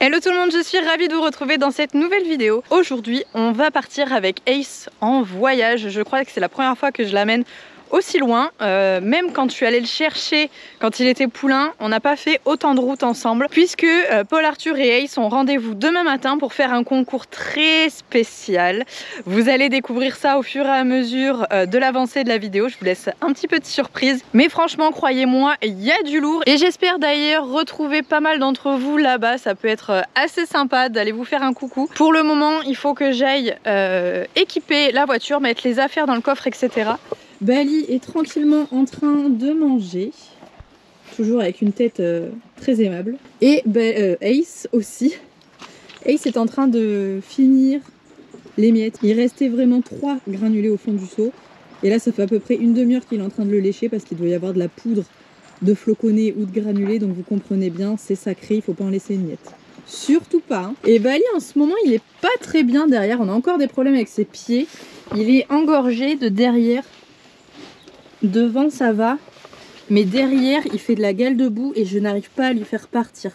Hello tout le monde, je suis ravie de vous retrouver dans cette nouvelle vidéo. Aujourd'hui, on va partir avec Ace en voyage. Je crois que c'est la première fois que je l'amène aussi loin. Même quand je suis allée le chercher, quand il était poulain, on n'a pas fait autant de routes ensemble. Puisque Paul Arthur et Ace ont rendez-vous demain matin pour faire un concours très spécial. Vous allez découvrir ça au fur et à mesure de l'avancée de la vidéo. Je vous laisse un petit peu de surprise. Mais franchement, croyez-moi, il y a du lourd. Et j'espère d'ailleurs retrouver pas mal d'entre vous là-bas. Ça peut être assez sympa d'aller vous faire un coucou. Pour le moment, il faut que j'aille équiper la voiture, mettre les affaires dans le coffre, etc. Bali est tranquillement en train de manger, toujours avec une tête très aimable. Et Ace aussi. Ace est en train de finir les miettes. Il restait vraiment 3 granulés au fond du seau. Et là, ça fait à peu près une demi-heure qu'il est en train de le lécher parce qu'il doit y avoir de la poudre de floconnés ou de granulés. Donc vous comprenez bien, c'est sacré, il ne faut pas en laisser une miette. Surtout pas. Hein. Et Bali, en ce moment, il est pas très bien derrière. On a encore des problèmes avec ses pieds. Il est engorgé de derrière. Devant ça va, mais derrière il fait de la gale de boue et je n'arrive pas à lui faire partir.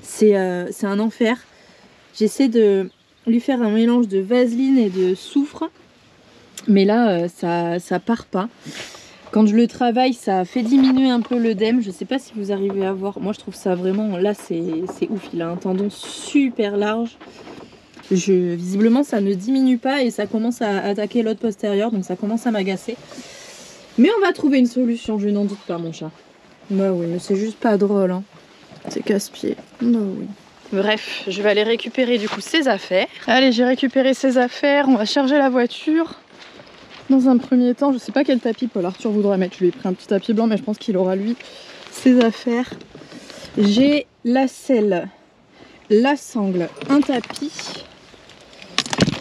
C'est un enfer. J'essaie de lui faire un mélange de vaseline et de soufre, mais là ça part pas. Quand je le travaille, ça fait diminuer un peu l'œdème. Je sais pas si vous arrivez à voir. Moi je trouve ça vraiment, là c'est ouf. Il a un tendon super large. Visiblement ça ne diminue pas et ça commence à attaquer l'os postérieur, donc ça commence à m'agacer. Mais on va trouver une solution, je n'en doute pas, mon chat. Bah oui, mais c'est juste pas drôle, hein. C'est casse-pied. Bah oui. Bref, je vais aller récupérer du coup ses affaires. Allez, j'ai récupéré ses affaires. On va charger la voiture. Dans un premier temps, je sais pas quel tapis Paul Arthur voudra mettre. Je lui ai pris un petit tapis blanc, mais je pense qu'il aura lui ses affaires. J'ai la selle, la sangle, un tapis,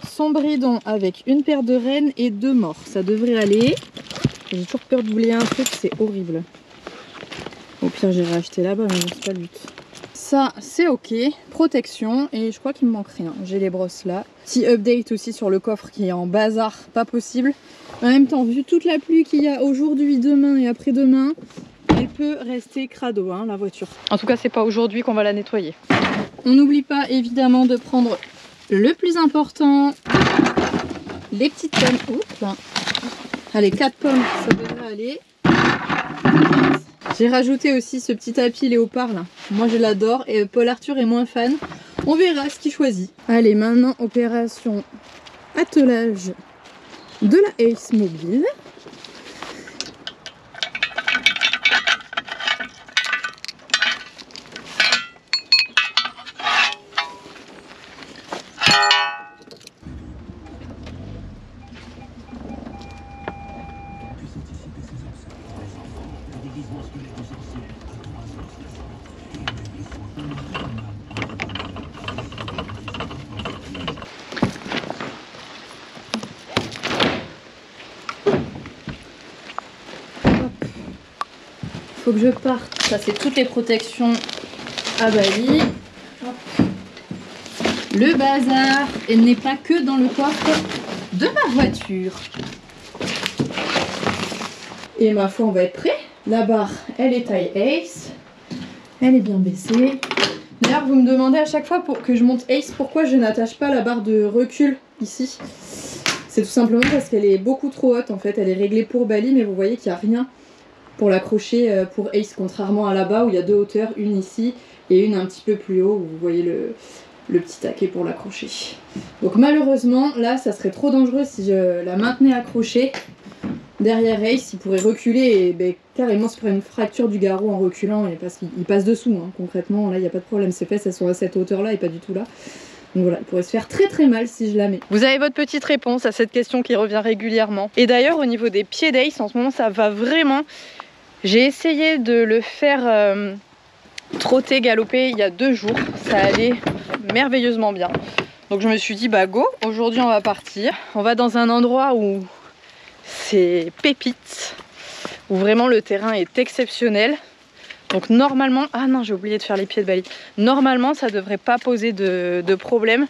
son bridon avec une paire de rennes et 2 morts. Ça devrait aller. J'ai toujours peur d'oublier un truc, c'est horrible. Au pire, j'irai acheter là-bas, mais c'est pas le but. Ça, c'est ok. Protection, et je crois qu'il me manque rien. J'ai les brosses là. Petit update aussi sur le coffre qui est en bazar, pas possible. En même temps, vu toute la pluie qu'il y a aujourd'hui, demain et après-demain, elle peut rester crado, hein, la voiture. En tout cas, c'est pas aujourd'hui qu'on va la nettoyer. On n'oublie pas évidemment de prendre le plus important, les petites pommes. Oups, là. Allez, 4 pommes, ça devrait aller. J'ai rajouté aussi ce petit tapis léopard là. Moi je l'adore et Paul Arthur est moins fan. On verra ce qu'il choisit. Allez, maintenant opération attelage de la Ace mobile. Faut que je parte. Ça c'est toutes les protections à Bali. Hop. Le bazar, elle n'est pas que dans le coffre de ma voiture. Et ma foi, on va être prêt. La barre, elle est taille Ace. Elle est bien baissée. D'ailleurs, vous me demandez à chaque fois pour que je monte Ace pourquoi je n'attache pas la barre de recul ici. C'est tout simplement parce qu'elle est beaucoup trop haute en fait. Elle est réglée pour Bali, mais vous voyez qu'il n'y a rien pour l'accrocher pour Ace, contrairement à là-bas où il y a 2 hauteurs, une ici et une un petit peu plus haut où vous voyez le petit taquet pour l'accrocher. Donc malheureusement là ça serait trop dangereux si je la maintenais accrochée derrière Ace. Il pourrait reculer et carrément se prendre une fracture du garrot en reculant, et parce qu'il passe dessous, hein. Concrètement là il n'y a pas de problème, ses fesses elles sont à cette hauteur là et pas du tout là. Donc voilà, il pourrait se faire très très mal si je la mets. Vous avez votre petite réponse à cette question qui revient régulièrement. Et d'ailleurs au niveau des pieds d'Ace en ce moment ça va vraiment. J'ai essayé de le faire trotter, galoper il y a 2 jours. Ça allait merveilleusement bien. Donc je me suis dit bah go, aujourd'hui on va partir. On va dans un endroit où c'est pépite, où vraiment le terrain est exceptionnel. Donc normalement, ah non j'ai oublié de faire les pieds de Bali. Normalement ça devrait pas poser de problème.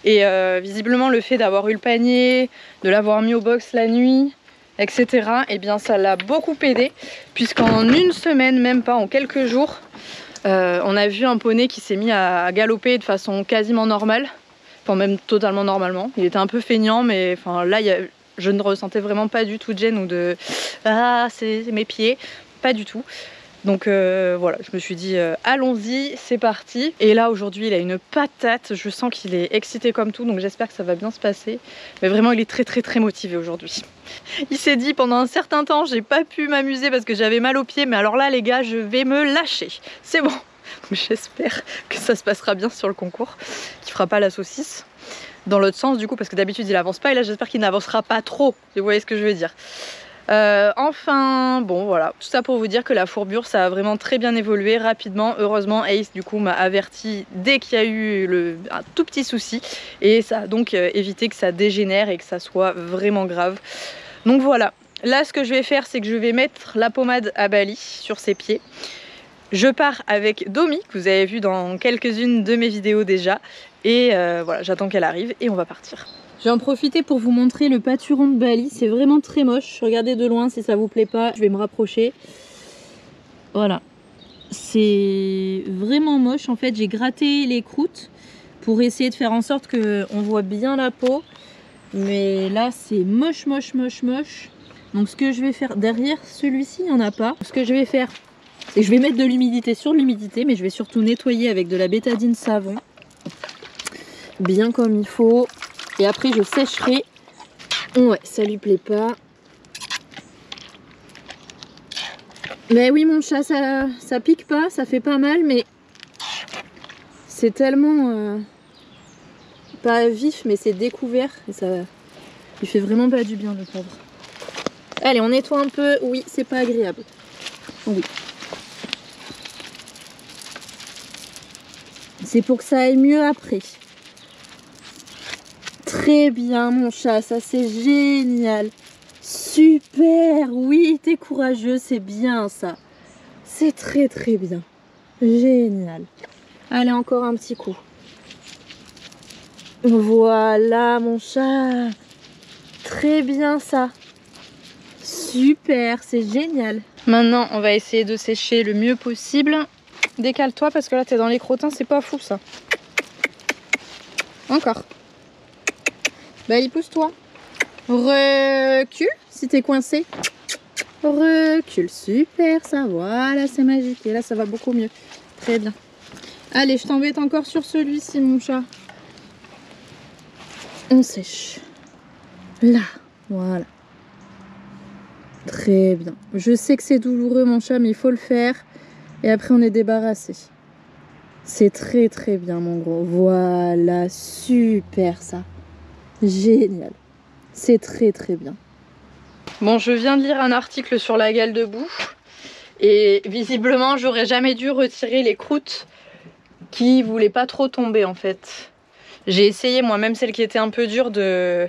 Et visiblement le fait d'avoir eu le panier, de l'avoir mis au box la nuit, etc. Et bien ça l'a beaucoup aidé, puisqu'en une semaine, même pas en quelques jours, On a vu un poney qui s'est mis à galoper de façon quasiment normale, enfin même totalement normalement. Il était un peu feignant, mais enfin là je ne ressentais vraiment pas du tout de gêne ou de ah c'est mes pieds, pas du tout. Donc voilà, je me suis dit allons-y, c'est parti. Et là aujourd'hui il a une patate, je sens qu'il est excité comme tout, donc j'espère que ça va bien se passer. Mais vraiment il est très motivé aujourd'hui. Il s'est dit pendant un certain temps j'ai pas pu m'amuser parce que j'avais mal aux pieds, mais alors là les gars je vais me lâcher, c'est bon. J'espère que ça se passera bien sur le concours, qu'il fera pas la saucisse dans l'autre sens du coup, parce que d'habitude il avance pas et là j'espère qu'il n'avancera pas trop, vous voyez ce que je veux dire. Enfin bon voilà, tout ça pour vous dire que la fourbure ça a vraiment très bien évolué rapidement. Heureusement Ace du coup m'a averti dès qu'il y a eu un tout petit souci et ça a donc évité que ça dégénère et que ça soit vraiment grave. Donc voilà, là ce que je vais faire c'est que je vais mettre la pommade à Bali sur ses pieds. Je pars avec Domi, que vous avez vu dans quelques-unes de mes vidéos déjà. Et voilà, j'attends qu'elle arrive et on va partir. Je vais en profiter pour vous montrer le pâturon de Bali. C'est vraiment très moche. Regardez de loin si ça vous plaît pas. Je vais me rapprocher. Voilà. C'est vraiment moche. En fait, j'ai gratté les croûtes pour essayer de faire en sorte qu'on voit bien la peau. Mais là, c'est moche. Donc ce que je vais faire derrière celui-ci, il n'y en a pas. Ce que je vais faire, c'est que je vais mettre de l'humidité sur l'humidité, mais je vais surtout nettoyer avec de la bétadine savon. Bien comme il faut. Et après je sécherai. Ouais, ça lui plaît pas. Mais oui mon chat, ça pique pas, ça fait pas mal, mais c'est tellement pas vif, mais c'est découvert. Et ça il fait vraiment pas du bien le pauvre. Allez, on nettoie un peu. Oui, c'est pas agréable. Oui. C'est pour que ça aille mieux après. Très bien mon chat, ça c'est génial. Super, oui t'es courageux, c'est bien ça. C'est très bien. Génial. Allez, encore un petit coup. Voilà mon chat. Très bien ça. Super, c'est génial. Maintenant on va essayer de sécher le mieux possible. Décale-toi parce que là t'es dans les crottins, c'est pas fou ça. Encore. Bali, pousse-toi. Recule si t'es coincé. Recule, super ça, voilà c'est magique. Et là ça va beaucoup mieux. Très bien. Allez, je t'embête encore sur celui-ci mon chat. On sèche. Là, voilà. Très bien. Je sais que c'est douloureux mon chat, mais il faut le faire. Et après on est débarrassé. C'est très bien mon gros. Voilà, super ça. Génial. C'est très bien. Bon, je viens de lire un article sur la gale de boue. Et visiblement, j'aurais jamais dû retirer les croûtes qui voulaient pas trop tomber en fait. J'ai essayé moi-même celles qui étaient un peu dures de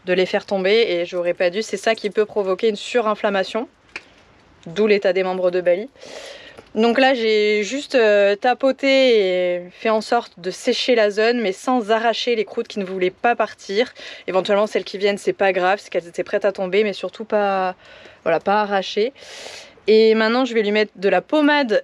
les faire tomber et j'aurais pas dû. C'est ça qui peut provoquer une surinflammation. D'où l'état des membres de Bali. Donc là j'ai juste tapoté et fait en sorte de sécher la zone mais sans arracher les croûtes qui ne voulaient pas partir. Éventuellement celles qui viennent c'est pas grave, c'est qu'elles étaient prêtes à tomber mais surtout pas, voilà, pas arrachées. Et maintenant je vais lui mettre de la pommade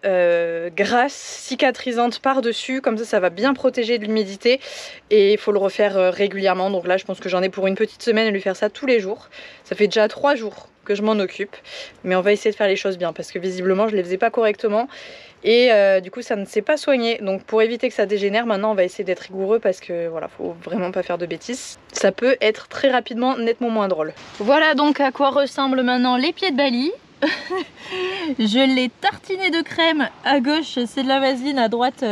grasse cicatrisante par dessus, comme ça va bien protéger de l'humidité et il faut le refaire régulièrement. Donc là je pense que j'en ai pour une petite semaine à lui faire ça tous les jours. Ça fait déjà 3 jours que je m'en occupe, mais on va essayer de faire les choses bien parce que visiblement je les faisais pas correctement et du coup ça ne s'est pas soigné. Donc pour éviter que ça dégénère, maintenant on va essayer d'être rigoureux parce que voilà, faut vraiment pas faire de bêtises. Ça peut être très rapidement nettement moins drôle. Voilà donc à quoi ressemblent maintenant les pieds de Bali. Je l'ai tartiné de crème. À gauche c'est de la vaseline, à droite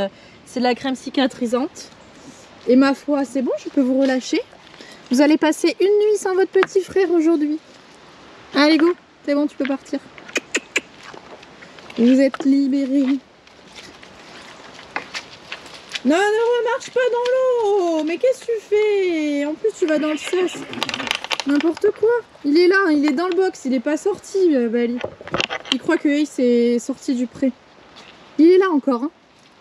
c'est de la crème cicatrisante. Et ma foi c'est bon, je peux vous relâcher. Vous allez passer une nuit sans votre petit frère aujourd'hui. Allez go, c'est bon, tu peux partir. Vous êtes libérés. Non, ne remarche pas dans l'eau. Mais qu'est-ce que tu fais? En plus tu vas dans le sas. N'importe quoi. Il est là, il est dans le box, il est pas sorti Bali. Il croit que Ace est sorti du pré. Il est là encore, hein.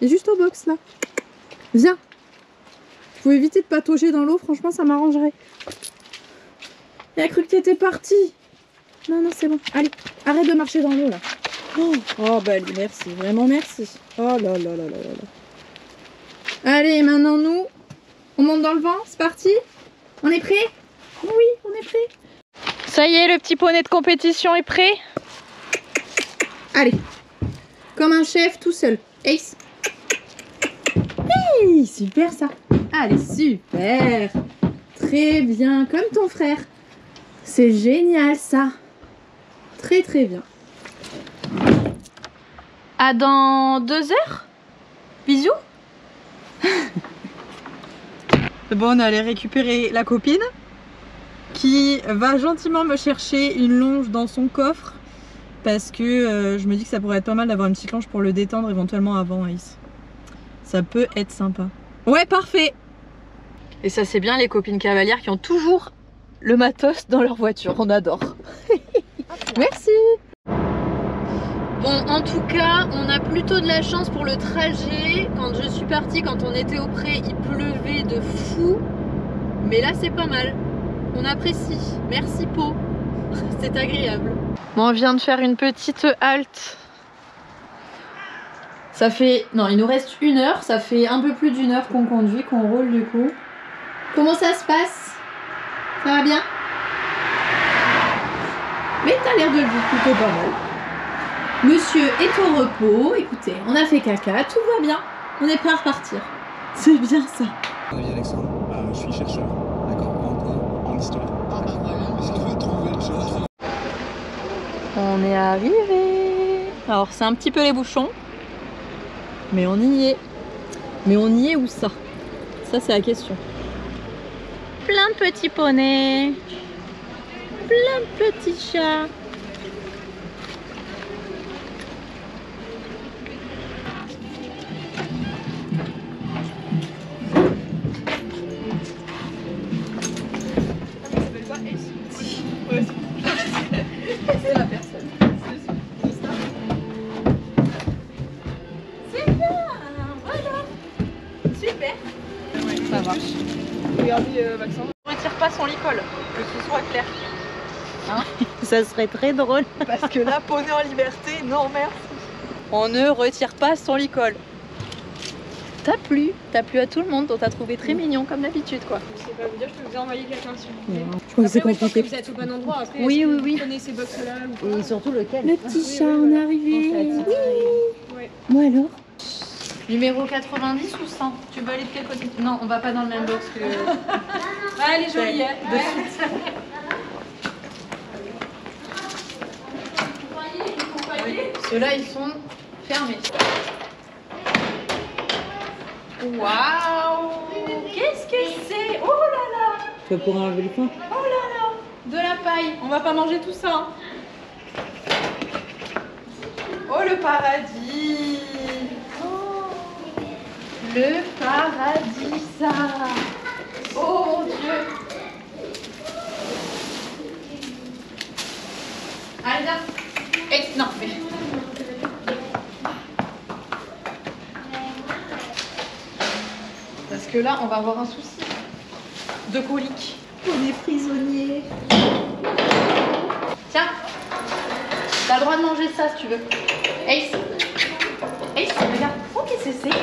Il est juste au box là. Viens. Faut éviter de patauger dans l'eau, franchement ça m'arrangerait. Il a cru que t'étais parti. Non, c'est bon. Allez, arrête de marcher dans l'eau là. Oh bah allez, merci, vraiment merci. Oh là là là là là là. Allez, maintenant nous, on monte dans le vent, c'est parti? On est prêt? Oui, on est prêt. Ça y est, le petit poney de compétition est prêt? Allez, comme un chef tout seul. Ace. Hey, super ça. Allez, super. Très bien, comme ton frère. C'est génial ça. Très très bien. À dans 2 heures. Bisous. Bon, on allait récupérer la copine qui va gentiment me chercher une longe dans son coffre parce que je me dis que ça pourrait être pas mal d'avoir une petite longe pour le détendre éventuellement avant Ace. Ça peut être sympa. Ouais, parfait. Et ça c'est bien les copines cavalières qui ont toujours le matos dans leur voiture, on adore. Merci. Bon, en tout cas, on a plutôt de la chance pour le trajet. Quand je suis partie, quand on était au pré, il pleuvait de fou. Mais là, c'est pas mal. On apprécie. Merci Pau. C'est agréable. Bon, on vient de faire une petite halte. Ça fait... Non, il nous reste 1 heure. Ça fait un peu plus d'1 heure qu'on conduit, qu'on roule du coup. Comment ça se passe? Ça va bien? Mais t'as l'air de le vivre plutôt pas mal. Monsieur est au repos, écoutez, on a fait caca, tout va bien, on est prêt à repartir. C'est bien ça. Oui, Alexandre, je suis chercheur, d'accord, en histoire. On est arrivé. Alors c'est un petit peu les bouchons, mais on y est. Mais on y est où ça? Ça c'est la question. Plein de petits poneys, plein de petits chats. C'est la personne. C'est bien, voilà. Super. Ça marche. Regardez Maxence. On ne retire pas son licol, que ce soit clair. Hein? Ça serait très drôle. Parce que là, poney en liberté, non merci. On ne retire pas son licol. T'as plu à tout le monde, on t'a trouvé très mignon comme d'habitude quoi. Je sais pas vous dire, je peux vous envoyer quelqu'un si vous voulez. Je crois que c'est Après, ouais, je pense que compliqué. vous êtes au bon endroit. Après, Oui, est-ce que oui, oui. Vous prenez ces box là ou pas? Et surtout lequel? Le petit chat, on est arrivé. Ouais. Moi alors? Numéro 90 ou 100? Tu veux aller de quel côté? Non, on va pas dans le même box que... Ah, elle est jolie, hein. De suite. Ceux-là, ils sont fermés. Waouh! Qu'est-ce que c'est? Oh là là! Tu vas pouvoir enlever le pain. Oh là là! De la paille. On va pas manger tout ça. Hein. Oh le paradis! Oh, le paradis, ça! Oh mon Dieu! Allez, là! Non, mais... Parce que là, on va avoir un souci de colique. On est prisonniers. Tiens, t'as le droit de manger ça si tu veux. Ace, Ace, regarde. Oh, qu'est-ce que c'est?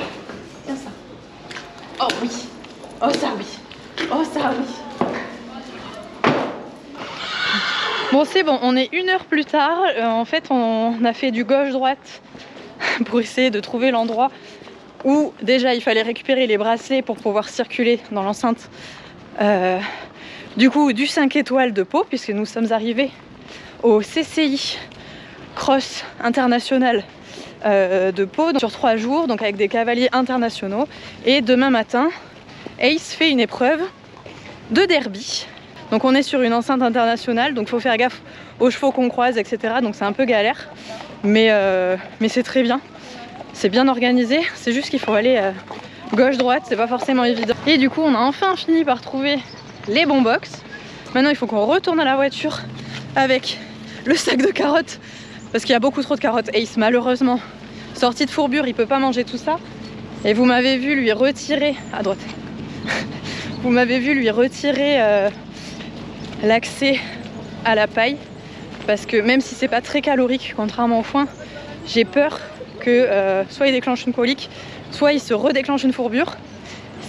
Tiens ça. Oh oui. Oh ça oui. Oh ça oui. Bon c'est bon, on est 1 heure plus tard. En fait, on a fait du gauche-droite pour essayer de trouver l'endroit où déjà il fallait récupérer les bracelets pour pouvoir circuler dans l'enceinte du coup du 5 étoiles de Pau, puisque nous sommes arrivés au CCI Cross International de Pau sur 3 jours, donc avec des cavaliers internationaux. Et demain matin, Ace fait une épreuve de derby. Donc on est sur une enceinte internationale, donc il faut faire gaffe aux chevaux qu'on croise, etc. Donc c'est un peu galère, mais c'est très bien. C'est bien organisé, c'est juste qu'il faut aller gauche-droite, c'est pas forcément évident. Et du coup on a enfin fini par trouver les bons box. Maintenant il faut qu'on retourne à la voiture avec le sac de carottes, parce qu'il y a beaucoup trop de carottes. Ace malheureusement, sorti de fourbure, il peut pas manger tout ça. Et vous m'avez vu lui retirer, à droite, vous m'avez vu lui retirer l'accès à la paille, parce que même si c'est pas très calorique, contrairement au foin, j'ai peur que soit il déclenche une colique, soit il se redéclenche une fourbure.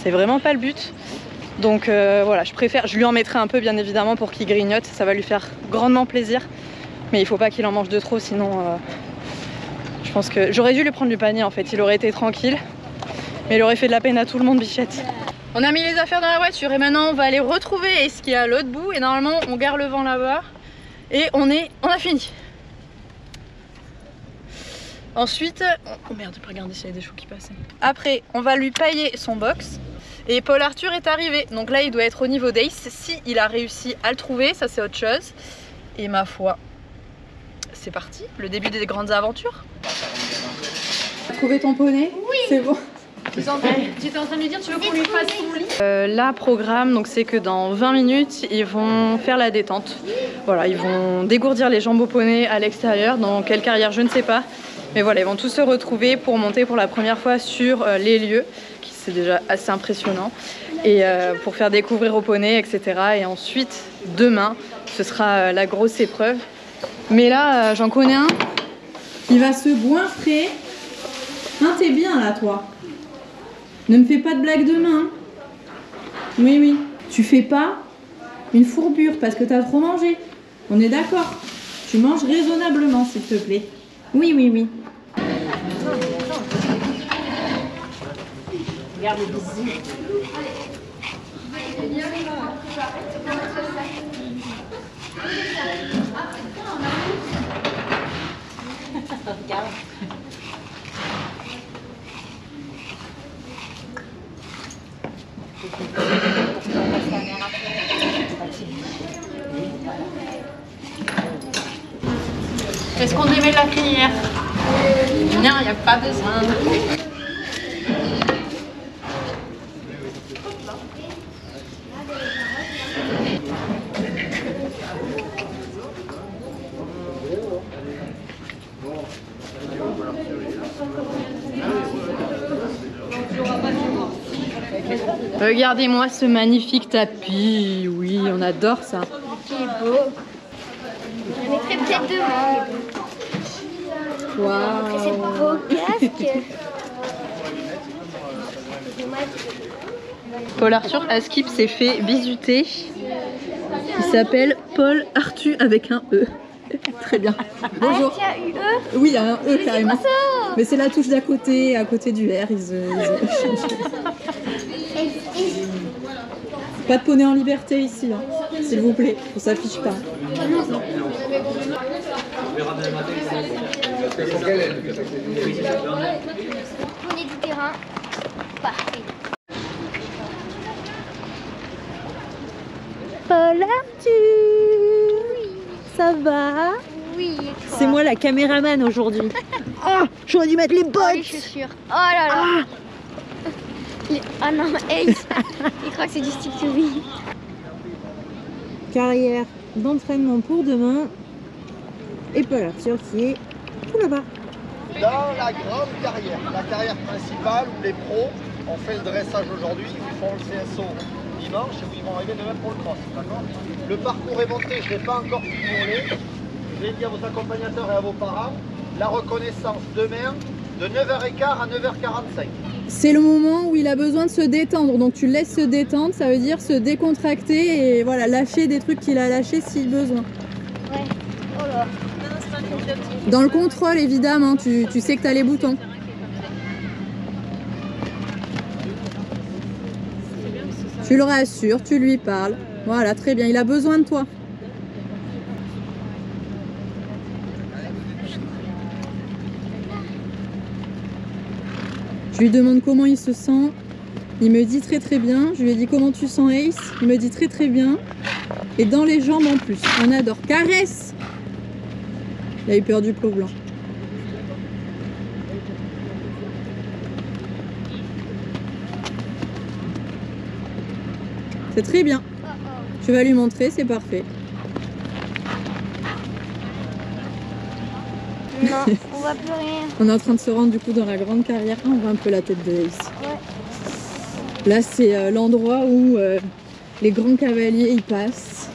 C'est vraiment pas le but. Donc voilà, je lui en mettrai un peu bien évidemment pour qu'il grignote, ça va lui faire grandement plaisir. Mais il faut pas qu'il en mange de trop, sinon je pense que j'aurais dû lui prendre du panier en fait, il aurait été tranquille. Mais il aurait fait de la peine à tout le monde, Bichette. On a mis les affaires dans la voiture et maintenant on va aller retrouver Ace qui est à l'autre bout. Et normalement on garde le vent là-bas et on a fini. Ensuite, oh merde, regardez s'il y a des choux qui passaient. Après, on va lui pailler son box. Et Paul Arthur est arrivé, donc là il doit être au niveau d'Ace. Si il a réussi à le trouver, ça c'est autre chose. Et ma foi, c'est parti, le début des grandes aventures. Tu as trouvé ton poney? Oui. C'est bon. J'étais en train de lui dire, tu veux qu'on lui fasse son lit? Là, programme, donc c'est que dans 20 minutes, ils vont faire la détente. Voilà, ils vont dégourdir les jambes au poney à l'extérieur, dans quelle carrière, je ne sais pas. Mais voilà, ils vont tous se retrouver pour monter pour la première fois sur les lieux. C'est déjà assez impressionnant, et pour faire découvrir au poney, etc. Et ensuite demain ce sera la grosse épreuve, mais là j'en connais un, il va se goinfrer. Hein, t'es bien là toi, ne me fais pas de blagues demain. Oui oui, tu fais pas une fourbure parce que t'as trop mangé, on est d'accord, tu manges raisonnablement s'il te plaît. Oui oui oui. Regarde le bisou. Regarde. Est-ce qu'on devait la prière? Non, il n'y a pas besoin. Regardez-moi ce magnifique tapis. Oui, on adore ça. C'est beau. Je mettrai peut-être demain. Waouh. C'est beau casque. Paul Arthur à Skip s'est fait bisuter. Il s'appelle Paul Arthur avec un E. Très bien. Bonjour. Ah, il y a eu E. Oui, il y a un E carrément. C'est quoi ça? Mais c'est la touche d'à côté, à côté du R. Pas de poney en liberté ici, hein. S'il vous plaît, on s'affiche pas. Poney du terrain. Parfait. Paul Arthur, ça va? Oui. C'est moi la caméraman aujourd'hui. Oh, j'aurais dû mettre les Oh, bottes. les chaussures. Oh là là. Ah non, Ace. Il croit que c'est du stick to be. Carrière d'entraînement pour demain. Et Paul Arthur qui est tout là-bas. Dans la grande carrière, la carrière principale où les pros ont fait le dressage aujourd'hui, où ils font le CSO dimanche et où ils vont arriver demain pour le cross. Le parcours est monté, je ne l'ai pas encore filmé. Je l'ai dit à vos accompagnateurs et à vos parents. La reconnaissance demain de 9h15 à 9h45. C'est le moment où il a besoin de se détendre, donc tu le laisses se détendre, ça veut dire se décontracter et voilà, lâcher des trucs qu'il a lâchés si besoin. Ouais. Oh là. Dans le contrôle évidemment, tu sais que tu as les boutons. Tu le rassures, tu lui parles. Voilà, très bien, il a besoin de toi. Je lui demande comment il se sent. Il me dit très très bien. Je lui ai dit comment tu sens Ace. Il me dit très très bien. Et dans les jambes en plus. On adore. Caresse. Il a eu peur du plot blanc. C'est très bien. Je vais lui montrer, c'est parfait. Non, on voit plus rien. On est en train de se rendre du coup dans la grande carrière. Ah, on voit un peu la tête de Ace. Ouais. Là c'est l'endroit où les grands cavaliers y passent.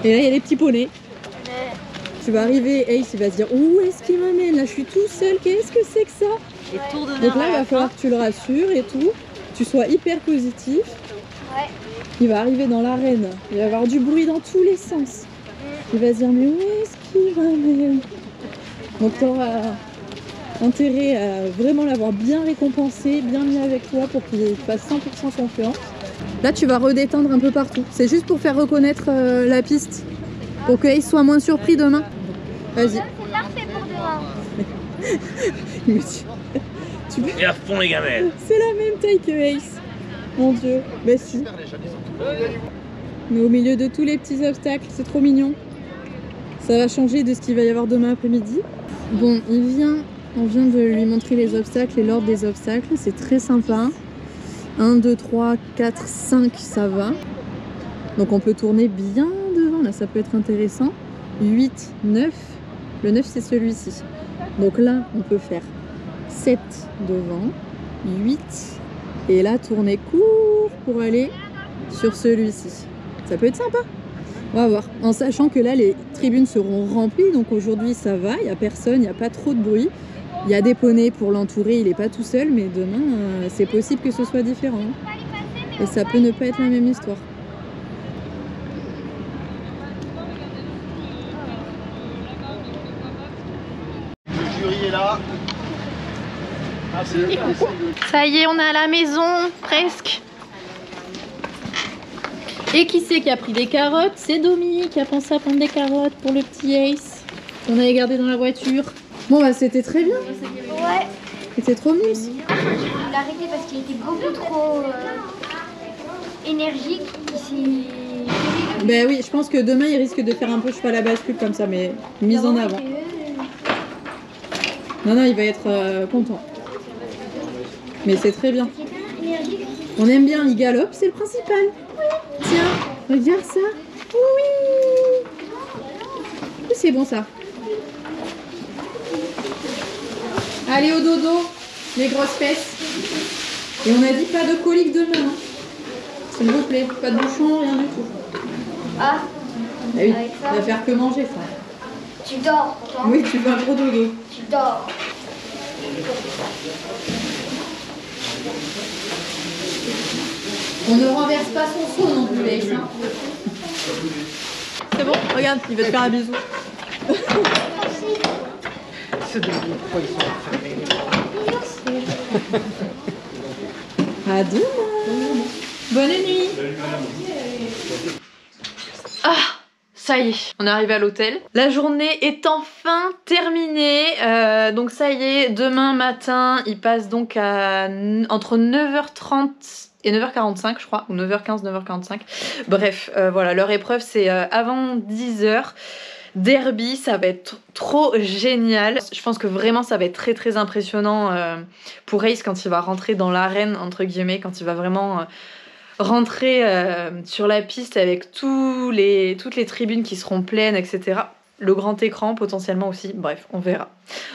Et là il y a les petits poneys. tu vas arriver, Ace il va se dire où est-ce qu'il m'amène? Là je suis tout seul, qu'est-ce que c'est que ça? Et tour de Donc là il va falloir que tu le rassures et tout, tu sois hyper positif. Ouais. Il va arriver dans l'arène, il va y avoir du bruit dans tous les sens. Il va se dire mais où est-ce qu'il m'amène? Donc tu auras intérêt à vraiment l'avoir bien récompensé, bien mis avec toi pour qu'il fasse 100% confiance. Là tu vas redétendre un peu partout, c'est juste pour faire reconnaître la piste, pour que Ace soit moins surpris demain. Vas-y. C'est parfait pour demain. Et à fond les gamelles. C'est la même taille que Ace. Mon dieu. Bah si. Mais au milieu de tous les petits obstacles, c'est trop mignon. Ça va changer de ce qu'il va y avoir demain après-midi. Bon, on vient de lui montrer les obstacles et l'ordre des obstacles. C'est très sympa. 1, 2, 3, 4, 5, ça va. Donc on peut tourner bien devant, là ça peut être intéressant. 8, 9. Le 9 c'est celui-ci. Donc là on peut faire 7 devant, 8. Et là tourner court pour aller sur celui-ci. Ça peut être sympa. On va voir. En sachant que là les tribunes seront remplies. Donc aujourd'hui ça va, il n'y a personne, il n'y a pas trop de bruit. Il y a des poneys pour l'entourer, il n'est pas tout seul, mais demain, c'est possible que ce soit différent. Et ça peut ne pas être la même histoire. Le jury est là. Ah, Ça y est, on est à la maison, presque. Et qui c'est qui a pris des carottes? C'est Domi qui a pensé à prendre des carottes pour le petit Ace. On avait gardé dans la voiture. Bon bah c'était très bien. Ouais. C'était trop mignon. Je l'ai arrêté parce qu'il était beaucoup trop énergique. Ben oui, je pense que demain il risque de faire un peu cheval à bascule comme ça, mais mise en avant. Non, il va être content. Mais c'est très bien. On aime bien, il galope, c'est le principal. Tiens, regarde ça. Oui. C'est bon ça. Allez au dodo, les grosses fesses. Et on a dit pas de colique demain. Hein. S'il vous plaît, pas de bouchon, rien du tout. Ah, oui, avec ça. on va faire que manger ça. Tu dors, pourtant. Oui, tu fais un gros dodo. Tu dors. On ne renverse pas son seau non plus, Ace. Hein. C'est bon, regarde, il va te faire un bisou. À demain. Bonne nuit. Ah, ça y est, on est arrivé à l'hôtel. La journée est enfin terminée. Donc ça y est, demain matin, il passe donc entre 9h30 et 9h45 je crois, ou 9h15, 9h45. Bref, voilà, leur épreuve c'est avant 10h. Derby, ça va être trop génial. Je pense que vraiment ça va être très très impressionnant pour Ace quand il va rentrer dans l'arène, entre guillemets, quand il va vraiment rentrer sur la piste avec toutes les tribunes qui seront pleines, etc. Le grand écran potentiellement aussi, bref, on verra.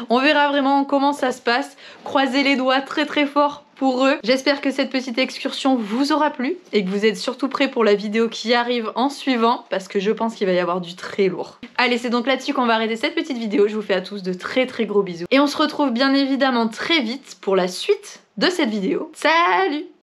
On verra vraiment comment ça se passe. Croisez les doigts très très fort pour eux. J'espère que cette petite excursion vous aura plu et que vous êtes surtout prêts pour la vidéo qui arrive en suivant, parce que je pense qu'il va y avoir du très lourd. Allez, c'est donc là-dessus qu'on va arrêter cette petite vidéo. Je vous fais à tous de très très gros bisous. Et on se retrouve bien évidemment très vite pour la suite de cette vidéo. Salut!